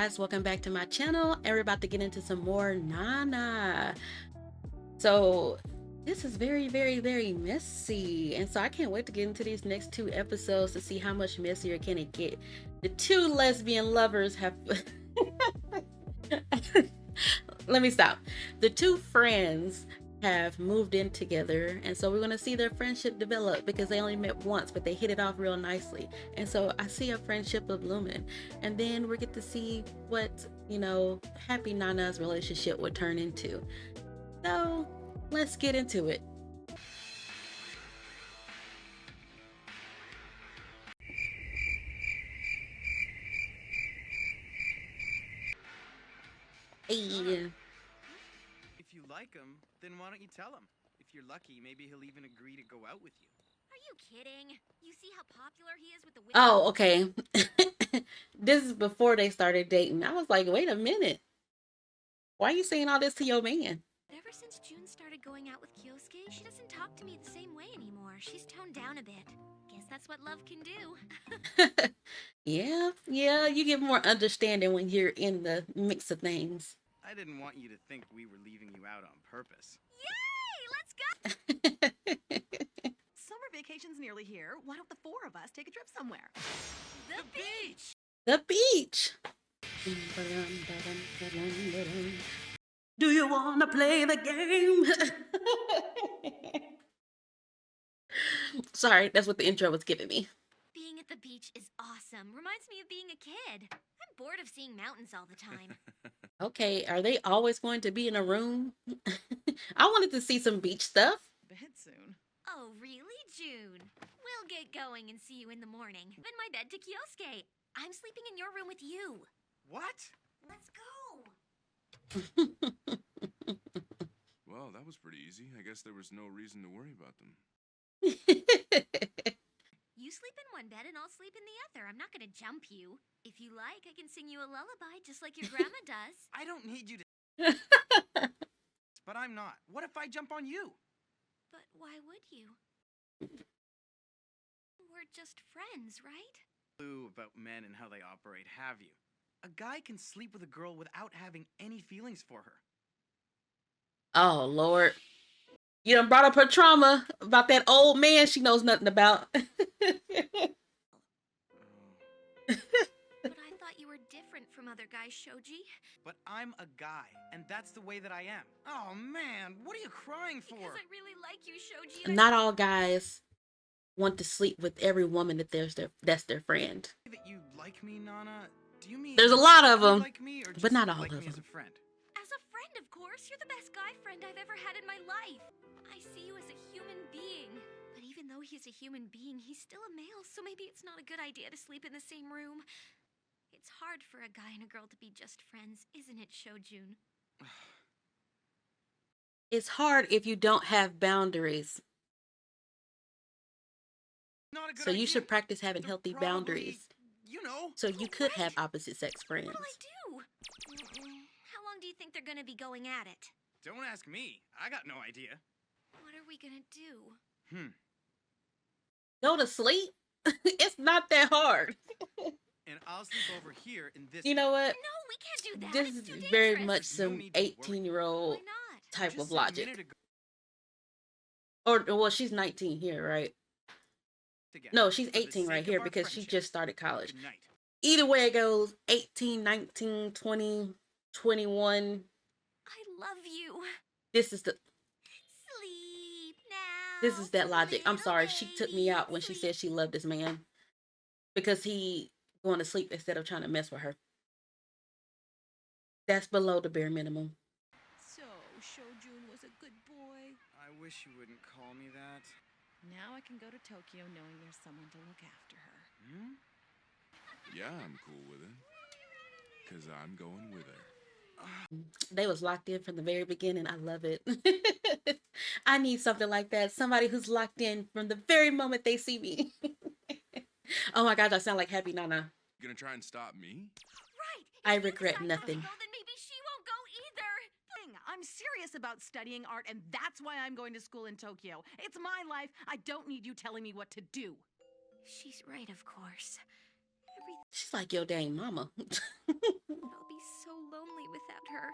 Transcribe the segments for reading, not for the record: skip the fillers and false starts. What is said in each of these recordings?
guys, welcome back to my channel, and we're about to get into some more Nana. So this is very messy, and so I can't wait to get into these next two episodes to see how much messier can it get. The two lesbian lovers have let me stop. The two friends have moved in together, and so we're going to see their friendship develop because they only met once, but they hit it off real nicely. And so I see a friendship of blooming, and then we get to see what, you know, happy Nana's relationship would turn into. So let's get into it. Hey. If you like him, then why don't you tell him? If you're lucky, maybe he'll even agree to go out with you. Are you kidding? You see how popular he is with the women? Oh, okay. This is before they started dating. I was like, wait a minute. Why are you saying all this to your man? Ever since June started going out with Kyosuke, she doesn't talk to me the same way anymore. She's toned down a bit. Guess that's what love can do. Yeah, you get more understanding when you're in the mix of things. I didn't want you to think we were leaving you out on purpose. Yay! Let's go! Summer vacation's nearly here. Why don't the four of us take a trip somewhere? The beach! The beach. Do you want to play the game? Sorry, that's what the intro was giving me. Being at the beach is awesome. Reminds me of being a kid. I'm bored of seeing mountains all the time. Okay, are they always going to be in a room? I wanted to see some beach stuff. Bed soon. Oh, really, June? We'll get going and see you in the morning. In my bed to Kyosuke. I'm sleeping in your room with you. What? Let's go! Well, that was pretty easy. I guess there was no reason to worry about them. You sleep in one bed and I'll sleep in the other. I'm not gonna jump you. If you like, I can sing you a lullaby just like your grandma does. I don't need you to. But I'm not. What if I jump on you? But why would you? We're just friends, right? Clue about men and how they operate, have you? A guy can sleep with a girl without having any feelings for her. Oh, Lord. You done brought up her trauma about that old man she knows nothing about. But I thought you were different from other guys, Shoji. But I'm a guy, and that's the way that I am. Oh man, what are you crying for? Because I really like you, Shoji. And Not all guys want to sleep with every woman that's their friend. That you like me, Nana? Do you mean There's a lot of you them, like me, or but just not all like of me as them. a friend? as a friend, of course, you're the best guy friend I've ever had in my life. I see you as a human being. But even though he's a human being, he's still a male, so maybe it's not a good idea to sleep in the same room. It's hard for a guy and a girl to be just friends, isn't it, Shojun? It's hard if you don't have boundaries. Not a good So you idea. should practice having They're healthy probably, boundaries. You know. So you could have Right. opposite sex friends. What'll I do? How long do you think they're gonna be going at it? Don't ask me. I got no idea. What are we gonna do? Go to sleep? It's not that hard. And I'll sleep over here in this. You know what? No, we can't do that. This It's is too very dangerous. much some No need to worry. 18-year-old Why not? type Just of said a logic. minute ago Or, well, she's 19 here, right? again, No, she's for the 18 right sake here of our because she friendship. just started college. Good night. Either way it goes, 18, 19, 20, 21. I love you. This is Sleep now. this is that logic. I'm little sorry, she took me baby, out when she said she loved this man because he going to sleep instead of trying to mess with her. That's below the bare minimum. So, Shojun was a good boy. I wish you wouldn't call me that. Now I can go to Tokyo knowing there's someone to look after her. Yeah, I'm cool with it. Because I'm going with her. They was locked in from the very beginning. I love it. I need something like that. Somebody who's locked in from the very moment they see me. Oh my gosh, I sound like Happy Nana. You gonna try and stop me? Right. If I you regret decide not to nothing. go, then maybe she won't go either. I'm serious about studying art, and that's why I'm going to school in Tokyo. It's my life. I don't need you telling me what to do. She's right, of course. everything. She's like your dang mama. I'll be so lonely without her.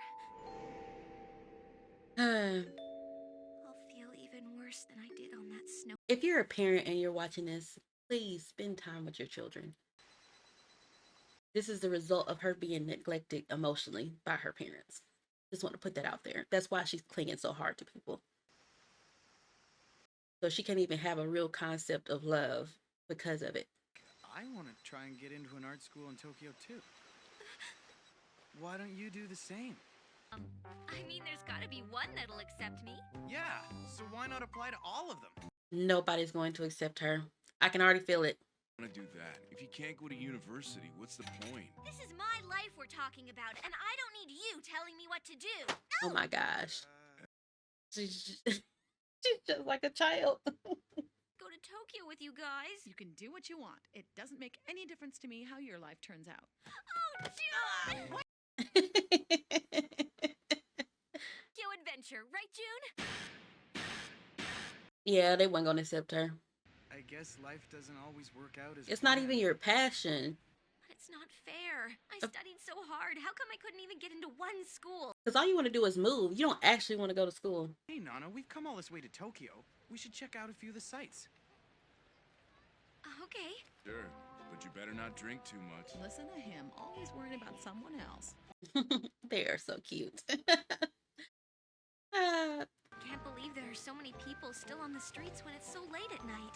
I'll feel even worse than I did on that snow. If you're a parent and you're watching this, please spend time with your children. This is the result of her being neglected emotionally by her parents. Just want to put that out there. That's why she's clinging so hard to people. So she can't even have a real concept of love because of it. I want to try and get into an art school in Tokyo too. Why don't you do the same? I mean, there's gotta be one that'll accept me. Yeah, so why not apply to all of them? Nobody's going to accept her. I can already feel it. I want to do that. If you can't go to university, what's the point? This is my life we're talking about, and I don't need you telling me what to do. Oh my gosh. She's just like a child. Go to Tokyo with you guys. You can do what you want. It doesn't make any difference to me how your life turns out. Oh, June! Tokyo adventure, right, June? Yeah, they weren't going to accept her. I guess life doesn't always work out as It's not planned. even your passion. But it's not fair. I studied so hard. How come I couldn't even get into one school? Because all you want to do is move. You don't actually want to go to school. Hey, Nana, we've come all this way to Tokyo. We should check out a few of the sights. Okay. Sure, but you better not drink too much. Listen to him, always worried about someone else. They are so cute. Can't believe there are so many people still on the streets when it's so late at night.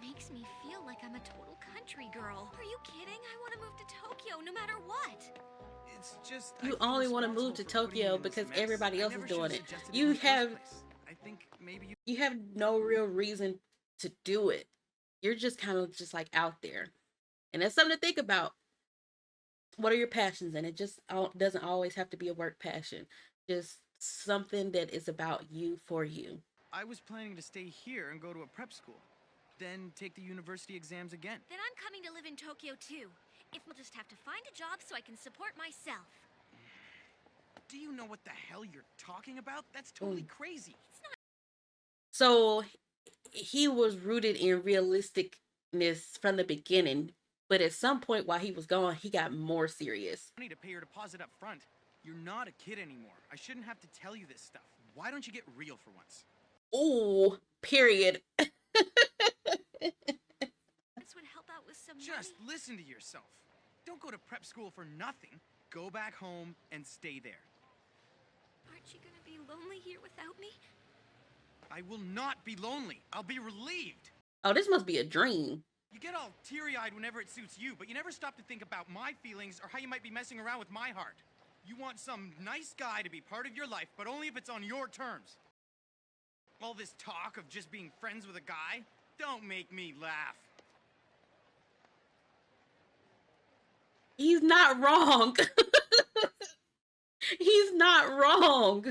Makes me feel like I'm a total country girl. Are you kidding? I want to move to Tokyo no matter what. It's just You I feel only want to move to responsible for putting Tokyo you in this because mess. everybody I else is never doing should've it. suggested You in the first have place. I think maybe you have no real reason to do it. You're just kind of just like out there. And that's something to think about. What are your passions? And it just doesn't always have to be a work passion. Just something that is about you for you. I was planning to stay here and go to a prep school, then take the university exams again. Then I'm coming to live in Tokyo too. If I'll just have to find a job so I can support myself. Do you know what the hell you're talking about? That's totally crazy. So he was rooted in realisticness from the beginning, but at some point while he was gone, he got more serious. I need to pay your deposit up front. You're not a kid anymore. I shouldn't have to tell you this stuff. Why don't you get real for once? Ooh, period. This would help out with some Just money. listen to yourself. Don't go to prep school for nothing. Go back home and stay there. Aren't you gonna be lonely here without me? I will not be lonely. I'll be relieved. Oh, this must be a dream. You get all teary-eyed whenever it suits you, but you never stop to think about my feelings or how you might be messing around with my heart. You want some nice guy to be part of your life, but only if it's on your terms. All this talk of just being friends with a guy, don't make me laugh. He's not wrong. He's not wrong.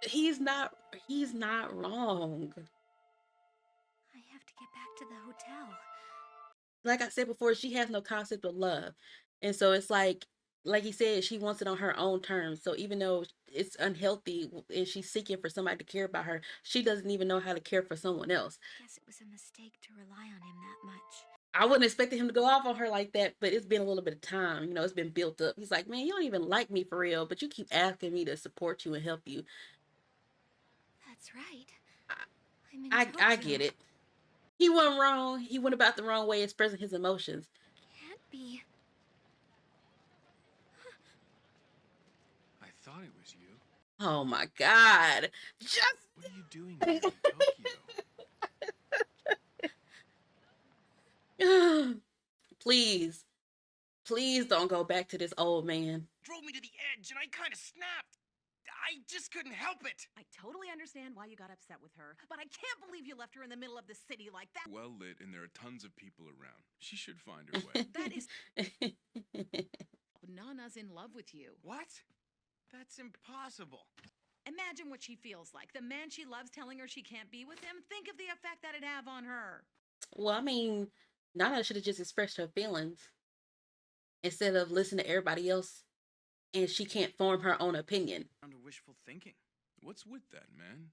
He's not wrong. I have to get back to the hotel. Like I said before, she has no concept of love. And so it's like he said, she wants it on her own terms. So even though it's unhealthy and she's seeking for somebody to care about her, she doesn't even know how to care for someone else. Guess it was a mistake to rely on him that much. I wouldn't expect him to go off on her like that, but it's been a little bit of time. You know, it's been built up. He's like, man, you don't even like me for real, but you keep asking me to support you and help you. That's right. I'm in I Tokyo. get it. He wasn't wrong. He went about the wrong way expressing his emotions. Can't be. I thought it was you. Oh my God. Just What are you doing here in Tokyo? please don't go back to this old man. Drove me to the edge and I kind of snapped. I just couldn't help it. I totally understand why you got upset with her, but I can't believe you left her in the middle of the city like that. Well lit, and there are tons of people around. She should find her way. That is Nana's in love with you. What? That's impossible. Imagine what she feels like. The man she loves telling her she can't be with him. Think of the effect that'd have on her. Well, I mean, Nana should have just expressed her feelings instead of listening to everybody else, and she can't form her own opinion. Down to wishful thinking. What's with that, man?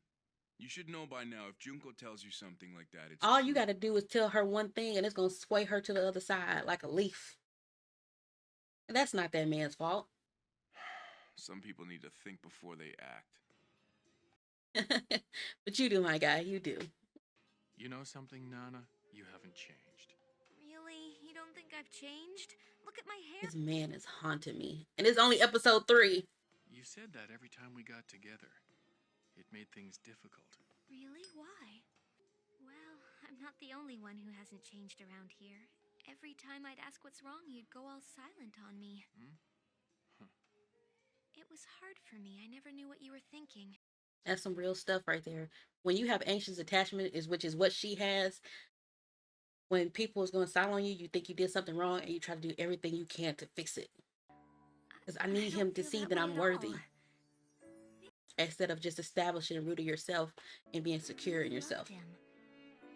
You should know by now if Junko tells you something like that, it's All you true. got to do is tell her one thing and it's going to sway her to the other side like a leaf. And that's not that man's fault. Some people need to think before they act. But you do, my guy. You do. You know something, Nana? You haven't changed. Really? You don't think I've changed? Look at my hair. This man is haunting me. And it's only episode 3. You said that every time we got together. It made things difficult. Really? Why? Well, I'm not the only one who hasn't changed around here. Every time I'd ask what's wrong, you'd go all silent on me. It was hard for me. I never knew what you were thinking. That's some real stuff right there. When you have anxious attachment, which is what she has, when people is going silent on you, you think you did something wrong and you try to do everything you can to fix it. Because I need him to don't see feel that way I'm at worthy. all. Instead of just establishing and rooting yourself and being secure in I yourself. loved him,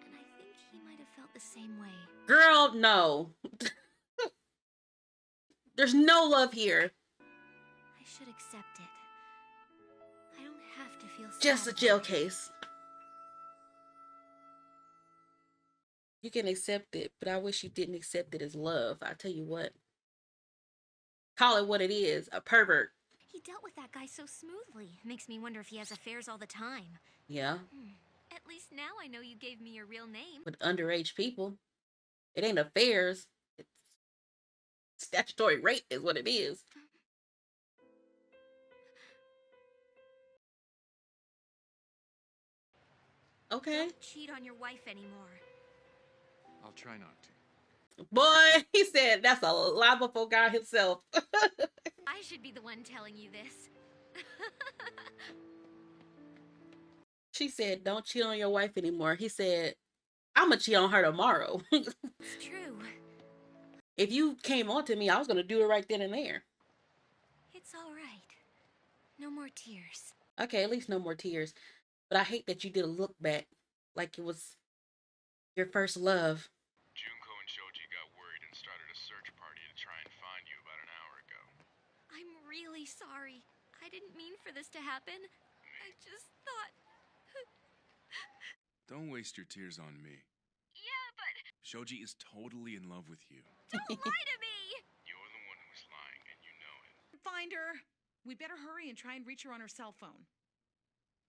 and I think he might have felt the same way. Girl, no. There's no love here. I should accept it. I don't have to feel sad Just a about jail it. case. You can accept it, but I wish you didn't accept it as love. I tell you what. Call it what it is, a pervert. He dealt with that guy so smoothly. Makes me wonder if he has affairs all the time. Yeah, At least now I know you gave me your real name. with underage people. It ain't affairs. It's statutory rape is what it is. Okay. Don't cheat on your wife anymore. I'll try not to. Boy, he said that's a lie before God himself. I should be the one telling you this. She said, don't cheat on your wife anymore. He said, I'm going to cheat on her tomorrow. It's true. If you came on to me, I was going to do it right then and there. It's all right. No more tears. Okay, at least no more tears. But I hate that you did a look back like it was your first love. Junko and Shoji got worried and started a search party to try and find you about an hour ago. I'm really sorry. I didn't mean for this to happen. I just thought... Don't waste your tears on me. Yeah, but Shoji is totally in love with you. don't lie to me! You're the one who's lying, and you know it. Find her. We better hurry and try and reach her on her cell phone.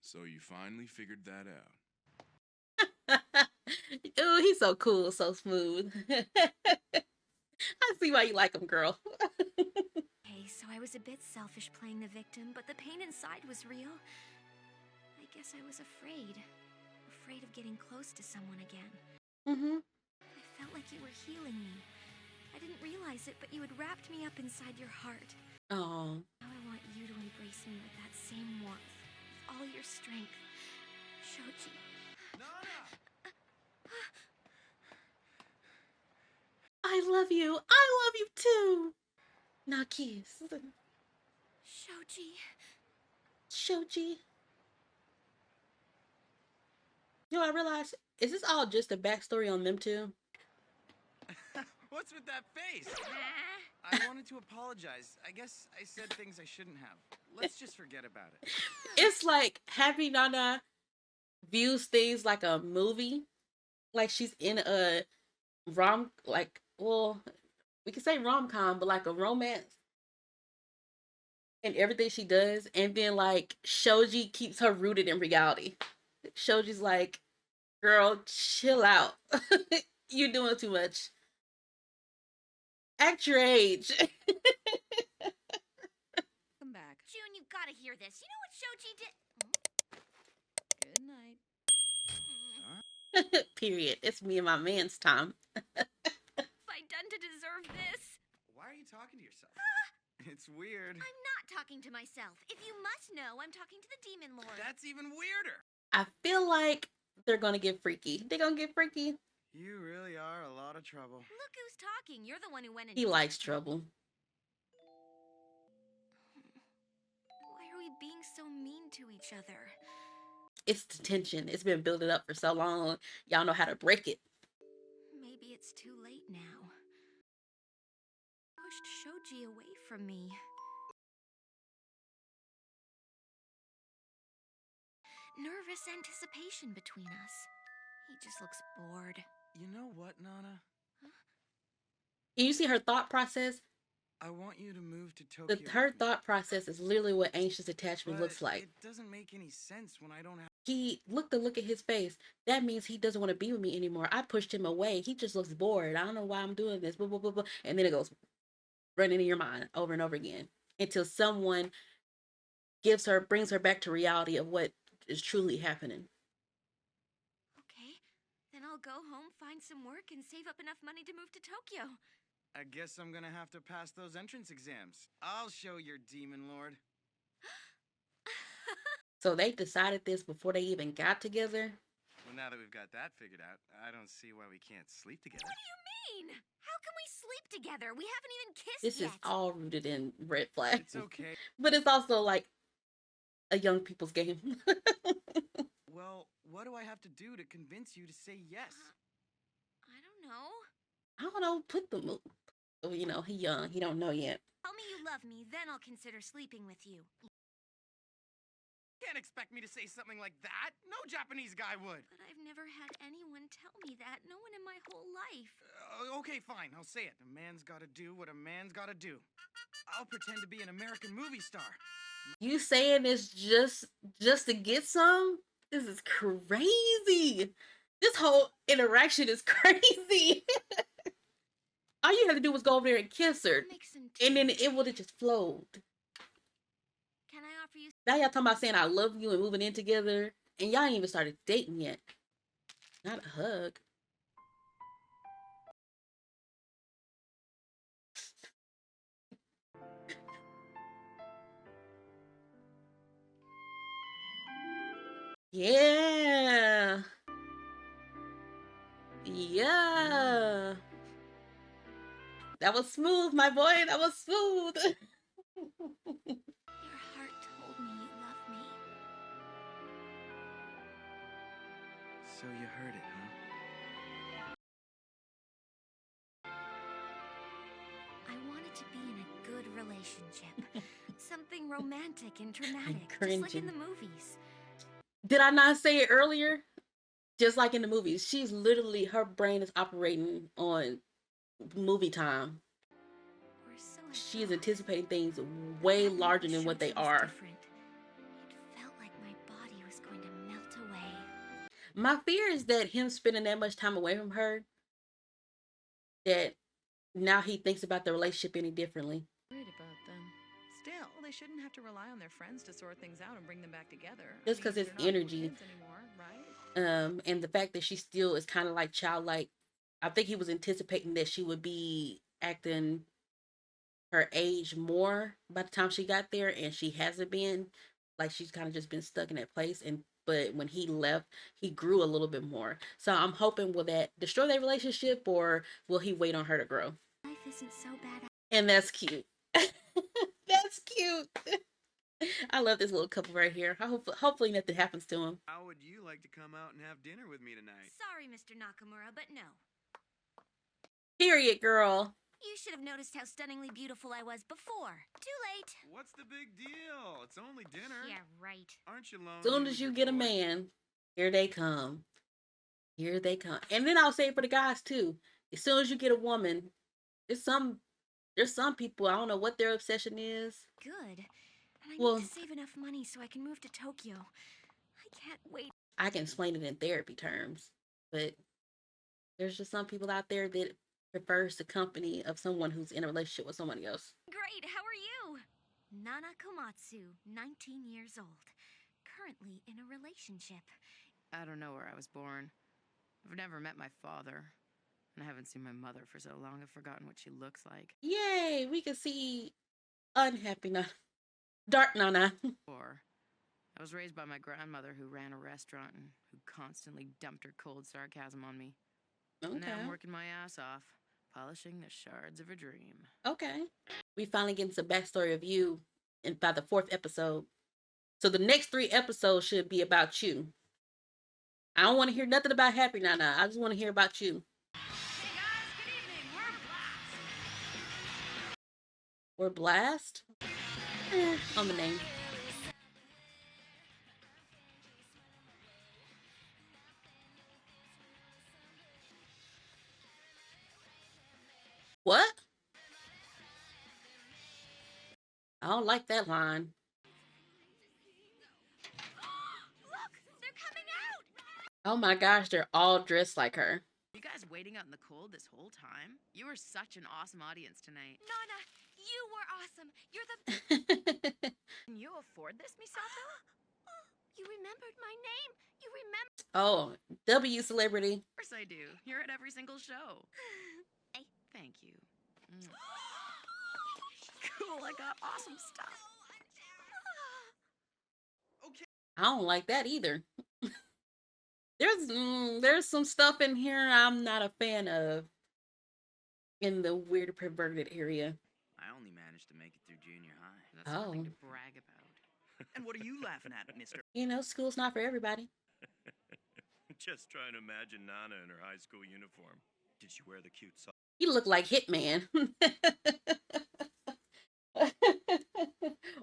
So you finally figured that out. Ooh, he's so cool, so smooth. I see why you like him, girl. Okay, so I was a bit selfish playing the victim, but the pain inside was real. I guess I was afraid. Afraid of getting close to someone again. Mm-hmm. I felt like you were healing me. I didn't realize it, but you had wrapped me up inside your heart. Oh, Now I want you to embrace me with that same warmth, with all your strength. Shoji. Nana! I love you. I love you too. Now kiss. Shoji. Shoji. You know, I realized, is this all just a backstory on them two? What's with that face? Ah. I wanted to apologize. I guess I said things I shouldn't have. Let's just forget about it. It's like Happy Nana views things like a movie. Like she's in a well, we can say rom-com, but like a romance. And everything she does. And then like Shoji keeps her rooted in reality. Shoji's like, girl, chill out. You're doing too much. Act your age. Come back. June, you gotta hear this. You know what Shoji did? Good night. Period. It's me and my man's time. Have I done to deserve this? Why are you talking to yourself? It's weird. I'm not talking to myself. If you must know, I'm talking to the Demon Lord. That's even weirder. I feel like they're gonna get freaky. They're gonna get freaky. You really are a lot of trouble. Look who's talking. You're the one who went and... He likes trouble. Why are we being so mean to each other? It's the tension. It's been building up for so long. Y'all know how to break it. Maybe it's too late now. Pushed Shoji away from me. nervous anticipation between us. He just looks bored. You know what, Nana? Can you see her thought process? I want you to move to Tokyo. Her with me. thought process is literally what anxious attachment But looks like. it doesn't make any sense when I don't have. Look at his face. That means he doesn't want to be with me anymore. I pushed him away. He just looks bored. I don't know why I'm doing this. Blah, blah, blah, blah. And then it goes running in your mind over and over again until someone brings her back to reality of what is truly happening. Okay, then I'll go home, find some work, and save up enough money to move to Tokyo. I guess I'm gonna have to pass those entrance exams. I'll show your demon lord. So they decided this before they even got together. Well, now that we've got that figured out, I don't see why we can't sleep together. What do you mean? How can we sleep together? We haven't even kissed This yet. is all rooted in red flags. It's okay. But it's also like a young people's game. Well, what do I have to do to convince you to say yes? I don't know. I don't know, put the move. You know, he young. He don't know yet. Tell me you love me, then I'll consider sleeping with you. You can't expect me to say something like that. No Japanese guy would. But I've never had anyone tell me that. No one in my whole life. Okay, fine. I'll say it. A man's gotta do what a man's gotta do. I'll pretend to be an American movie star. You saying this just to get some? This is crazy. This whole interaction is crazy. All you had to do was go over there and kiss her, Make some and then tea. it would have just flowed. Can I offer you? Now y'all talking about saying I love you and moving in together, and y'all ain't even started dating yet. Not a hug. Yeah. Yeah. That was smooth, my boy. That was smooth. Your heart told me you love me. So you heard it, huh? I wanted to be in a good relationship. Something romantic and dramatic, just like cringing. in the movies. Did I not say it earlier? Just like in the movies, she's literally, her brain is operating on movie time. Or so I She is thought. anticipating things But way that night larger with than what they Shoji was are. different. It felt like my body was going to melt away. My fear is that him spending that much time away from her, that now he thinks about the relationship any differently. Worried about them. Still, they shouldn't have to rely on their friends to sort things out and bring them back together. Just 'cause They're it's not little energy. kids anymore, right? And the fact that she still is kind of like childlike. I think he was anticipating that she would be acting her age more by the time she got there, and she hasn't been. Like, she's kind of just been stuck in that place. But when he left, he grew a little bit more. So I'm hoping, will that destroy their relationship, or will he wait on her to grow? Life isn't so bad. And that's cute. That's cute. I love this little couple right here. Hopefully nothing happens to him. How would you like to come out and have dinner with me tonight? Sorry, Mr. Nakamura, but no. Period, girl. You should have noticed how stunningly beautiful I was before. Too late. What's the big deal? It's only dinner. Yeah, right. Aren't you lonely? Soon with as you your get a boy? man, here they come. Here they come. And then I'll say it for the guys too. As soon as you get a woman, there's some people, I don't know what their obsession is. Good. And I Well- need to save enough money so I can move to Tokyo. I can't wait. I can explain it in therapy terms, but there's just some people out there that prefers the company of someone who's in a relationship with somebody else. Great, how are you? Nana Komatsu, 19 years old. Currently in a relationship. I don't know where I was born. I've never met my father. And I haven't seen my mother for so long I've forgotten what she looks like. Yay, we can see unhappy Nana. Dark Nana. Or I was raised by my grandmother who ran a restaurant and who constantly dumped her cold sarcasm on me. And now I'm Okay. working my ass off, polishing the shards of a dream. Okay. We finally getting some backstory of you by the 4th episode. So the next 3 episodes should be about you. I don't want to hear nothing about Happy Nana. I just want to hear about you. Hey guys, good evening. We're Blast. We're Blast? On the name. What? I don't like that line. Look, they're coming out! Oh my gosh, they're all dressed like her. You guys waiting out in the cold this whole time? You were such an awesome audience tonight. Nana, you were awesome. You're the... Can you afford this, Misato? You remembered my name. You remember... Oh, W celebrity. Of course I do. You're at every single show. Thank you. Cool, I got awesome stuff. I don't like that either. There's some stuff in here I'm not a fan of in the weird perverted area. I only managed to make it through junior high. That's nothing to brag about. And what are you laughing at, mister? You know, school's not for everybody. Just trying to imagine Nana in her high school uniform. Did she wear the cute sock? You look like Hitman.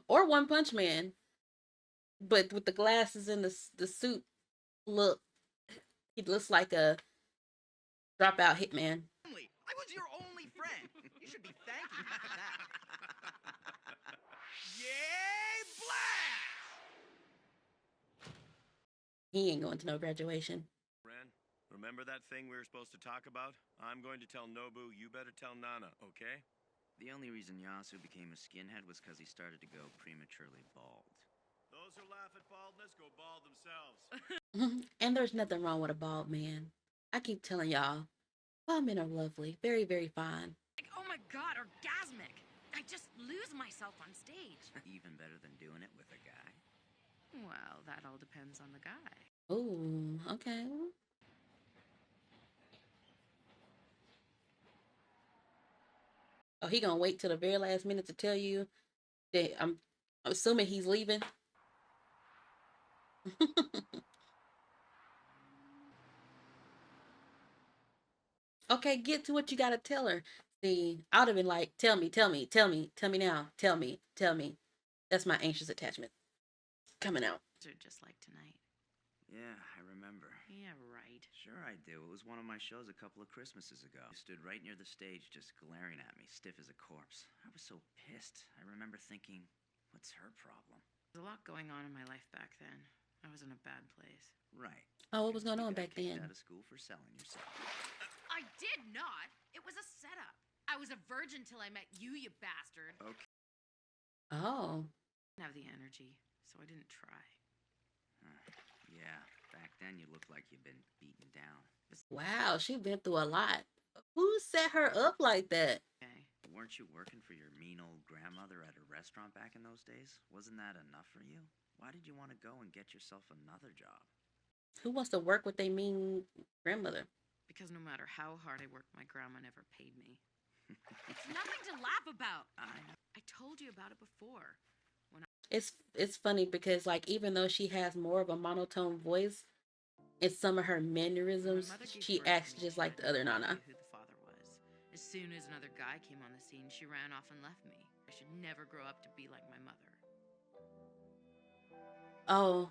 Or One Punch Man. But with the glasses and the suit look, he looks like a dropout hitman. I was your only friend. You should be thanking me for that. Yay, blast! He ain't going to no graduation. Ren, remember that thing we were supposed to talk about? I'm going to tell Nobu, you better tell Nana, okay? The only reason Yasu became a skinhead was because he started to go prematurely bald. Those who laugh at baldness go bald themselves. And there's nothing wrong with a bald man. I keep telling y'all, bald men are lovely. Very, very fine. Like, oh my god, orgasmic! I just lose myself on stage. Even better than doing it with a guy. Well, that all depends on the guy. Ooh, okay. Oh, he gonna wait till the very last minute to tell you that I'm assuming he's leaving. Okay, get to what you gotta tell her. See, I would have been like, tell me now, tell me. That's my anxious attachment coming out. Just like tonight. Yeah, I remember. Yeah, right. Sure I do. It was one of my shows a couple of Christmases ago. He stood right near the stage just glaring at me, stiff as a corpse. I was so pissed. I remember thinking, what's her problem? There's a lot going on in my life back then. I was in a bad place. Right. Oh, what was going You on got back kicked then? out of school for selling yourself. I did not. It was a setup. I was a virgin till I met you, you bastard. Okay. Oh. I didn't have the energy, so I didn't try. Yeah, back then you looked like you'd been beaten down. Wow, she been through a lot. Who set her up like that? Okay. Weren't you working for your mean old grandmother at a restaurant back in those days? Wasn't that enough for you? Why did you want to go and get yourself another job? Who wants to work with their mean grandmother? Because no matter how hard I worked, my grandma never paid me. It's nothing to laugh about. I told you about it before. It's funny because like even though she has more of a monotone voice, in some of her mannerisms, My mother gave she birth to acts me, just she like the had other no Nana. idea who the father was. As soon as another guy came on the scene, she ran off and left me. I should never grow up to be like my mother. Oh,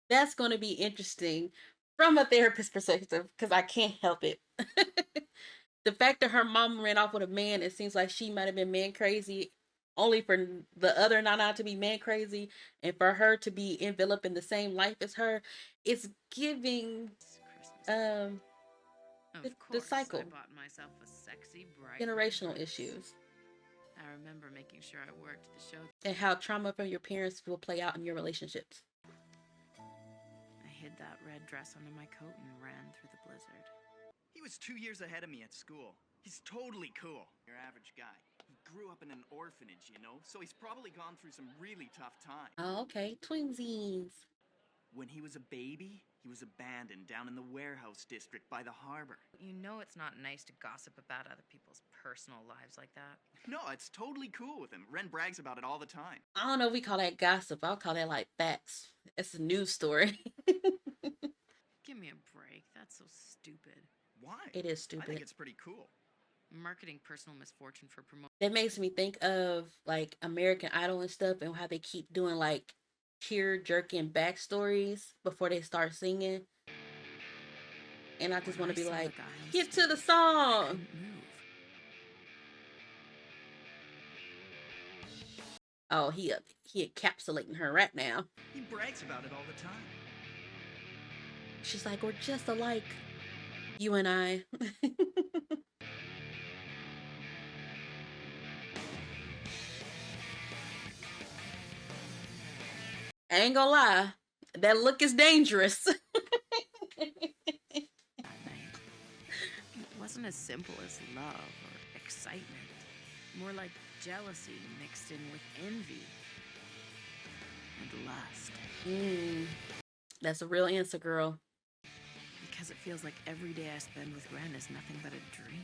that's going to be interesting from a therapist perspective because I can't help it. The fact that her mom ran off with a man, it seems like she might have been man crazy only for the other Nana to be man crazy and for her to be enveloped in the same life as her. It's giving It's Christmas. the Of course, cycle. I bought myself a sexy, bright Generational red dress. issues I remember making sure I worked the show. and how trauma from your parents will play out in your relationships. I hid that red dress under my coat and ran through the blizzard. He was 2 years ahead of me at school. He's totally cool. Your average guy. He grew up in an orphanage, you know, so he's probably gone through some really tough times. Oh, okay. Twinsies. When he was a baby, he was abandoned down in the warehouse district by the harbor. You know it's not nice to gossip about other people's personal lives like that. No, it's totally cool with him. Ren brags about it all the time. I don't know if we call that gossip. I'll call that like facts. It's a news story. Give me a break. That's so stupid. Why? It is I stupid. think it's pretty cool. Marketing personal misfortune for promotion. That makes me think of like American Idol and stuff and how they keep doing like tear jerking backstories before they start singing. And I just want to be like, get to the song. Couldn't move. Oh, he encapsulating her right now. He brags about it all the time. She's like, we're just alike, you and I. I ain't gonna lie, that look is dangerous. It wasn't as simple as love or excitement. More like jealousy mixed in with envy and lust. That's a real answer, girl. Because it feels like every day I spend with Ren is nothing but a dream.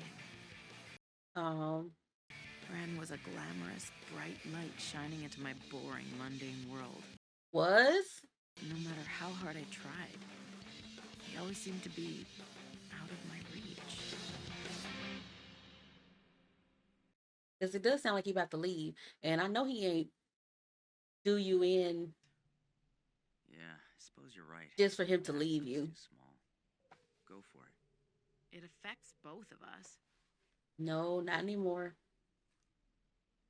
Ren was a glamorous, bright light shining into my boring, mundane world. Was? No matter how hard I tried, he always seemed to be out of my reach. Because it does sound like he about to leave. And I know he ain't do you in Yeah, I suppose you're right. just for him to leave you. Too small. Go for it. It affects both of us. No, not anymore.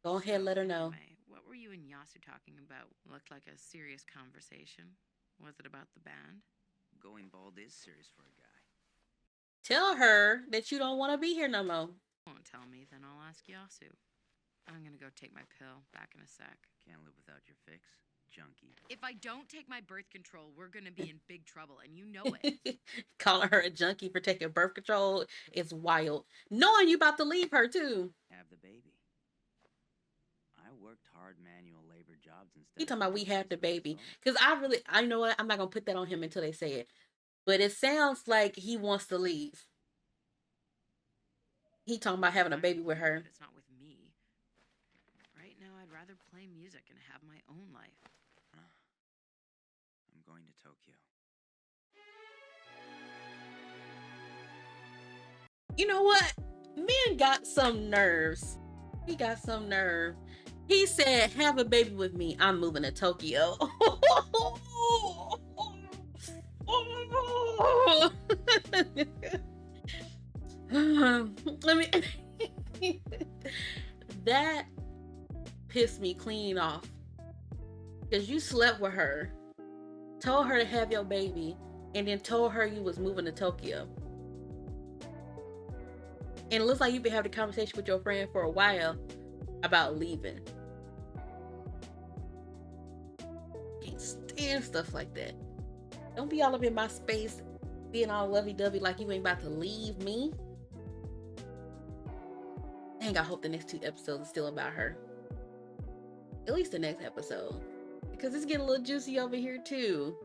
Go ahead, let her know. Anyway, what were you and Yasu talking about? Looked like a serious conversation. Was it about the band? Going bald is serious for a guy. Tell her that you don't want to be here no more. Won't tell me, then I'll ask Yasu. I'm gonna go take my pill. Back in a sec. Can't live without your fix, junkie. If I don't take my birth control, we're gonna be in big trouble, and you know it. Calling her a junkie for taking birth control is wild. Knowing you about to leave her too. Have the baby. I worked hard manual labor jobs instead. He talking about we have the baby. Because I know what, I'm not going to put that on him until they say it. But it sounds like he wants to leave. He talking about having a baby with her. But it's not with me. Right now, I'd rather play music and have my own life. I'm going to Tokyo. You know what? Man got some nerves. He got some nerve. He said, have a baby with me. I'm moving to Tokyo. Let me. That pissed me clean off. Because you slept with her, told her to have your baby, and then told her you was moving to Tokyo. And it looks like you've been having a conversation with your friend for a while about leaving. Can't stand stuff like that. Don't be all up in my space being all lovey-dovey like you ain't about to leave me. Dang, I hope the next 2 episodes are still about her. At least the next episode. Because it's getting a little juicy over here too.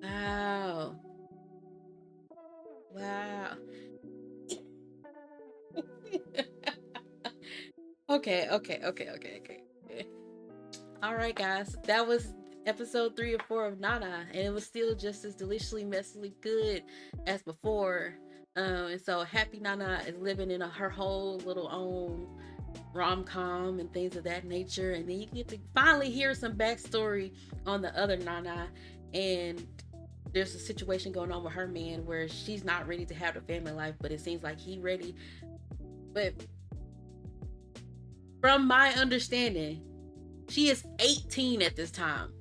Wow. Wow. Okay. All right, guys. That was episode 3 or 4 of Nana, and it was still just as deliciously, messily good as before. And so Happy Nana is living in her whole little own rom-com and things of that nature. And then you get to finally hear some backstory on the other Nana, and there's a situation going on with her man where she's not ready to have a family life, but it seems like he ready. But from my understanding, she is 18 at this time.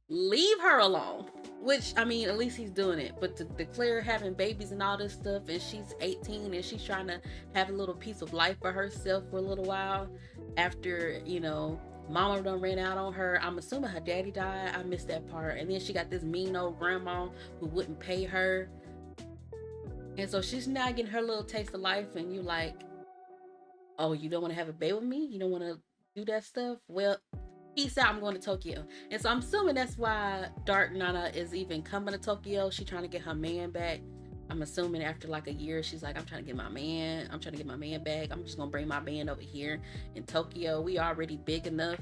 Leave her alone. Which, I mean, at least he's doing it. But to declare having babies and all this stuff, and she's 18 and she's trying to have a little piece of life for herself for a little while after, you know, mama done ran out on her. I'm assuming her daddy died. I missed that part. And then she got this mean old grandma who wouldn't pay her. And so she's now getting her little taste of life, and you like, oh, you don't want to have a baby with me? You don't want to do that stuff? Well, peace out, I'm going to Tokyo. And so I'm assuming that's why Dark Nana is even coming to Tokyo. She's trying to get her man back. I'm assuming after like a year, she's like, I'm trying to get my man back. I'm just going to bring my band over here in Tokyo. We already big enough.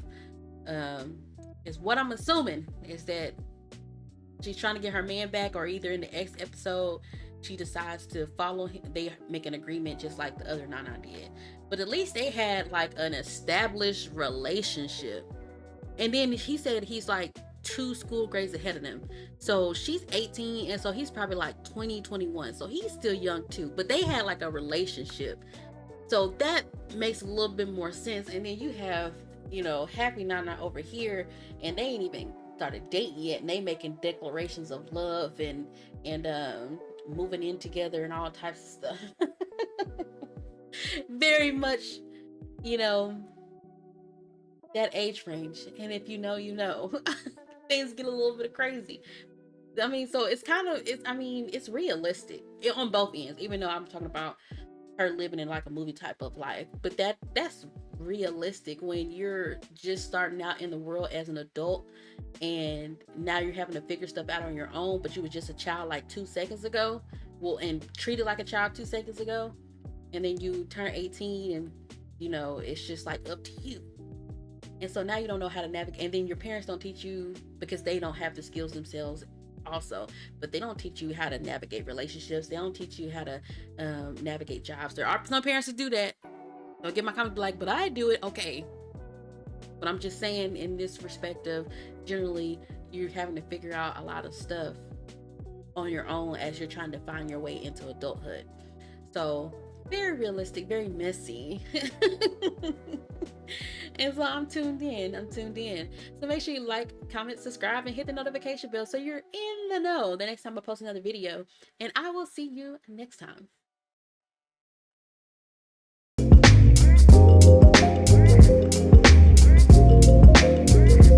Is what I'm assuming is that she's trying to get her man back, or either in the next episode, she decides to follow him. They make an agreement just like the other Nana did. But at least they had like an established relationship. And then he said he's like 2 school grades ahead of them. So she's 18, and so he's probably like 20, 21. So he's still young too. But they had like a relationship So that makes a little bit more sense. And then you have, Happy Nana over here, and they ain't even started dating yet, and they making declarations of love and moving in together and all types of stuff. Very much, you know, that age range. And if you know, you know, things get a little bit crazy. I mean, so it's realistic on both ends, even though I'm talking about her living in like a movie type of life. But that's realistic when you're just starting out in the world as an adult, and now you're having to figure stuff out on your own, but you were just a child like 2 seconds ago. Well, and treated like a child 2 seconds ago. And then you turn 18 and it's just like up to you. And so now you don't know how to navigate, and then your parents don't teach you because they don't have the skills themselves also, but they don't teach you how to navigate relationships. They don't teach you how to navigate jobs. There are some parents that do that. Don't get my comments like, but I do it. Okay, but I'm just saying, in this perspective, generally you're having to figure out a lot of stuff on your own as you're trying to find your way into adulthood. So very realistic, very messy. And so I'm tuned in. So make sure you like, comment, subscribe, and hit the notification bell so you're in the know the next time I post another video. And I will see you next time.